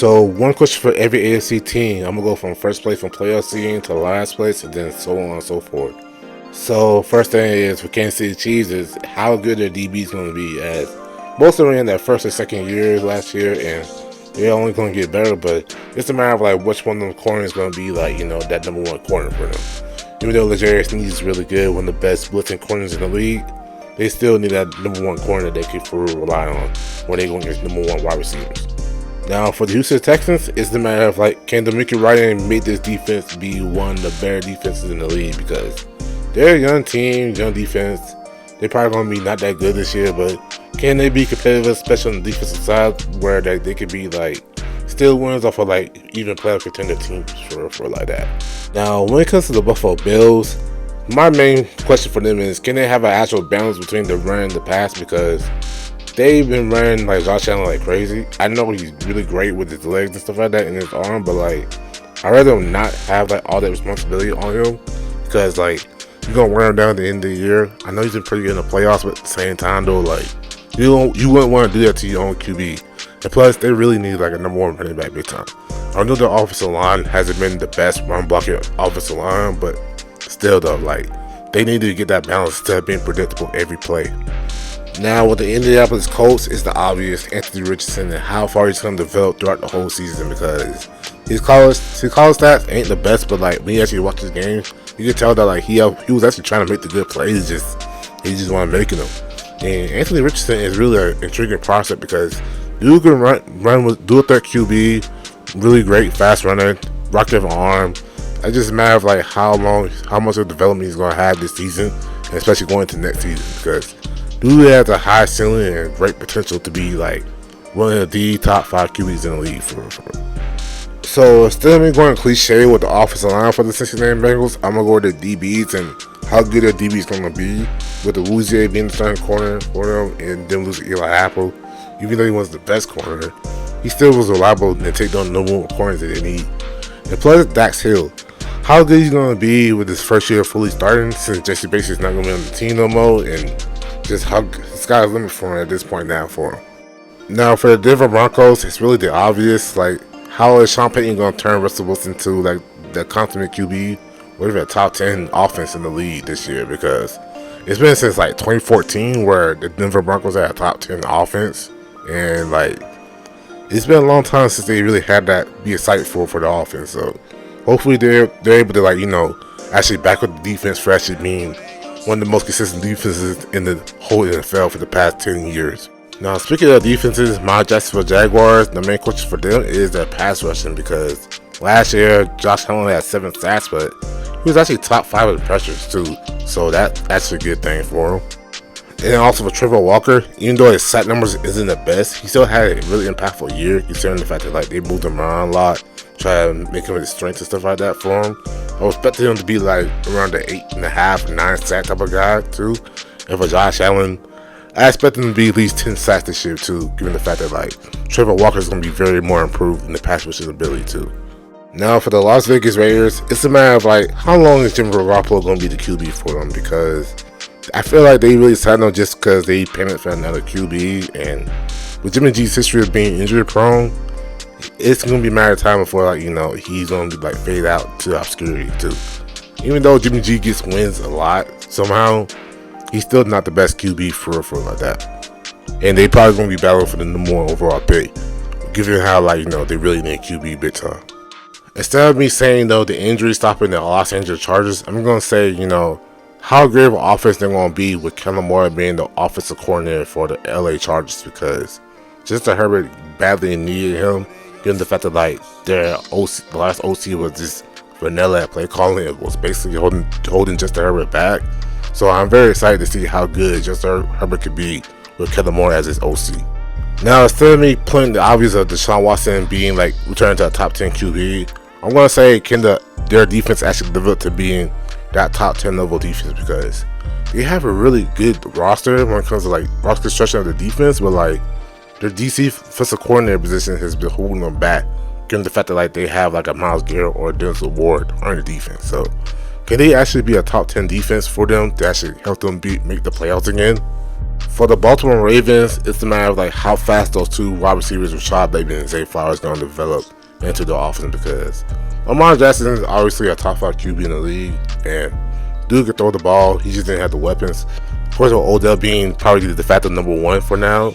So one question for every AFC team. I'm gonna go from first place from playoff seeding to last place, and then so on and so forth. So first thing is for Kansas City Chiefs is how good their DB is gonna be. As most of them were in their first or second year last year, and they're only gonna get better. But it's a matter of like which one of them corners is gonna be like that number one corner for them. Even though L'Jarius Sneed is really good, one of the best blitzing corners in the league, they still need that number one corner that they can rely on when they go against number one wide receivers. Now, for the Houston Texans, it's the matter of like, can D'Amico Ryder make this defense be one of the better defenses in the league? Because they're a young team, young defense. They're probably going to be not that good this year, but can they be competitive, especially on the defensive side, where they could be like still wins off of like even playoff contender teams for like that? Now, when it comes to the Buffalo Bills, my main question for them is, can they have an actual balance between the run and the pass? Because they've been running like Josh Allen like crazy. I know he's really great with his legs and stuff like that and his arm, but like I'd rather not have like all that responsibility on him, because like you're gonna wear him down at the end of the year. I know he's been pretty good in the playoffs, but at the same time though, like you wouldn't want to do that to your own QB. And plus, they really need like a number one running back big time. I know the offensive line hasn't been the best run blocking offensive line, but still though, like they need to get that balance instead of being predictable every play. Now, with the Indianapolis Colts, is the obvious Anthony Richardson and how far he's going to develop throughout the whole season, because his college stats ain't the best, but like when you actually watch his games, you can tell that like he was actually trying to make the good plays, he just wasn't making them. And Anthony Richardson is really an intriguing prospect because dude can run with dual threat QB, really great fast runner, rocket of an arm. It's just a matter of like how much of development he's going to have this season, and especially going into next season, because dude has a high ceiling and great potential to be like one of the top 5 QBs in the league for. So instead of me going cliche with the offensive line for the Cincinnati Bengals, I'm gonna go with the DBs and how good their DBs gonna be, with the Louisier being the starting corner for them, and then losing Eli Apple. Even though he was the best corner, he still was reliable and take down the number one corners that they need. And plus Dax Hill, how good he's gonna be with his first year fully starting, since Jesse Bates is not gonna be on the team no more, and just how the sky's the limit for him at this point now for him. Now for the Denver Broncos, it's really the obvious, like how is Sean Payton going to turn Russell Wilson into like the consummate QB, or even a top 10 offense in the league this year? Because it's been since like 2014 where the Denver Broncos had a top 10 offense, and like it's been a long time since they really had that be a sight for the offense. So hopefully they're able to like actually back up the defense for actually being one of the most consistent defenses in the whole NFL for the past 10 years. Now, speaking of defenses, my Jacksonville Jaguars, the main question for them is their pass rushing, because last year Josh Allen had 7 sacks, but he was actually top 5 in pressures too, so that's actually a good thing for him. And also for Trevor Walker, even though his sack numbers isn't the best, he still had a really impactful year, considering the fact that like they moved him around a lot, try to make him his strength and stuff like that for him. I was expecting him to be like around the 8.5, 9 sack type of guy too. And for Josh Allen, I expect him to be at least 10 sacks this year too, given the fact that like Trevor Walker is going to be very more improved in the pass rushing ability too. Now for the Las Vegas Raiders, it's a matter of like how long is Jimmy Garoppolo going to be the QB for them, because I feel like they really signed him just because they paid for another QB, and with Jimmy G's history of being injury prone, it's gonna be a matter of time before like he's gonna be like fade out to obscurity too. Even though Jimmy G gets wins a lot, somehow he's still not the best QB for like that. And they probably gonna be battling for the number 1 overall pick, given how like they really need QB big time. Instead of me saying though the injury stopping the Los Angeles Chargers, I'm gonna say how great of an offense they're gonna be with Kellen Moore being the offensive coordinator for the LA Chargers, because Justin Herbert badly needed him, given the fact that like their OC, the last OC was just vanilla at play calling. It was basically holding Justin Herbert back. So I'm very excited to see how good Justin Herbert could be with Kellen Moore as his OC. Now, instead of me putting the obvious of Deshaun Watson being like returning to a top 10 QB, I'm gonna say can their defense actually develop to being that top 10 level defense, because they have a really good roster when it comes to like roster construction of the defense, but like their DC defensive coordinator position has been holding them back, given the fact that like they have like a Myles Garrett or a Denzel Ward on the defense. So can they actually be a top 10 defense for them to actually help them make the playoffs again? For the Baltimore Ravens, it's a matter of like how fast those two wide receivers, Rashad Bateman and Zay Flowers, going to develop into the offense, because Lamar Jackson is obviously a top 5 QB in the league, and dude could throw the ball. He just didn't have the weapons. Of course, with Odell being probably the de facto number 1 for now,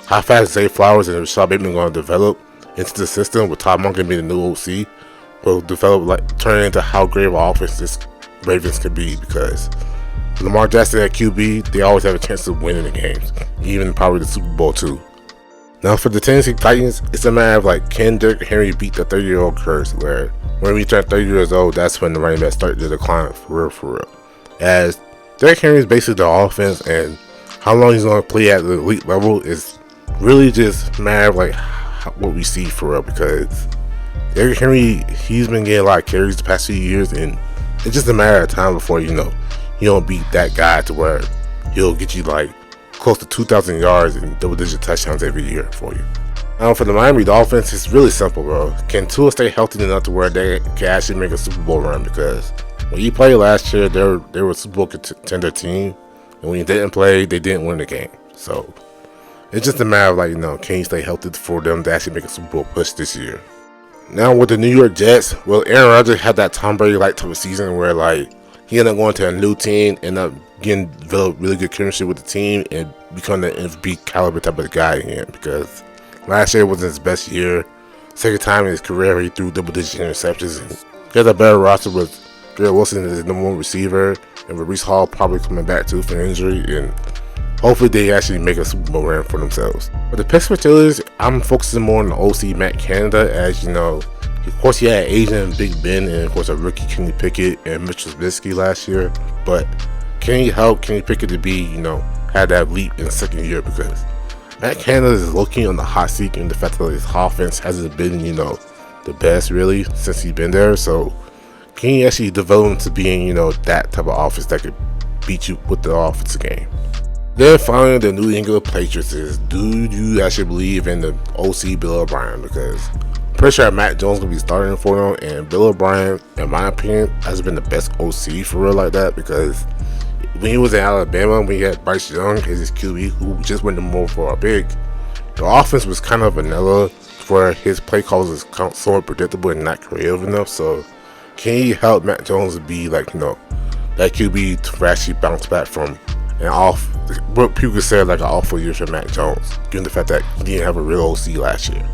how fast Zay Flowers and Rashad Bateman going to develop into the system with Todd Monken being the new OC will develop, like, turn into how great of an offense this Ravens could be, because Lamar Jackson at QB, they always have a chance of winning the games, even probably the Super Bowl too. Now for the Tennessee Titans, it's a matter of like, can Derrick Henry beat the 30-year-old curse, where when we turn 30 years old, that's when the running back start to decline for real. As Derrick Henry is basically the offense, and how long he's going to play at the elite level is really just a matter of like what we see for real, because Derrick Henry, he's been getting a lot of carries the past few years, and it's just a matter of time before, you don't beat that guy to where he'll get you like close to 2,000 yards and double-digit touchdowns every year for you. Now for the Miami Dolphins, it's really simple, bro. Can Tua stay healthy enough to where they can actually make a Super Bowl run? Because when he played last year, they were a Super Bowl contender team, and when he didn't play, they didn't win the game. So it's just a matter of like, can he stay healthy for them to actually make a Super Bowl push this year? Now with the New York Jets, well, Aaron Rodgers had that Tom Brady like type of season where like he ended up going to a new team, ended up getting developed really good chemistry with the team, and become the MVP caliber type of guy again. Because last year wasn't his best year. Second time in his career, he threw double-digit interceptions. And he has a better roster with Garrett Wilson as the number 1 receiver, and with Reese Hall probably coming back too for an injury, and hopefully they actually make a Super Bowl run for themselves. But the Pittsburgh Steelers, I'm focusing more on the OC Matt Canada, as of course, he had Asian Big Ben, and of course a rookie Kenny Pickett and Mitchell Trubisky last year. But can he help Kenny Pickett to be, have that leap in the second year? Because Matt Canada is looking on the hot seat, and the fact that his offense hasn't been, the best really since he's been there. So can he actually develop into being, that type of offense that could beat you with the offensive game? Then finally, the New England Patriots is, do you actually believe in the OC Bill O'Brien? Because I'm pretty sure Matt Jones will be starting for them, and Bill O'Brien, in my opinion, has been the best OC for real like that, because when he was in Alabama, when he had Bryce Young as his QB, who just went more for a pick, the offense was kind of vanilla, where his play calls is somewhat predictable and not creative enough. So can he help Matt Jones be like, that QB to actually bounce back from what people could say like an awful year for Matt Jones, given the fact that he didn't have a real OC last year?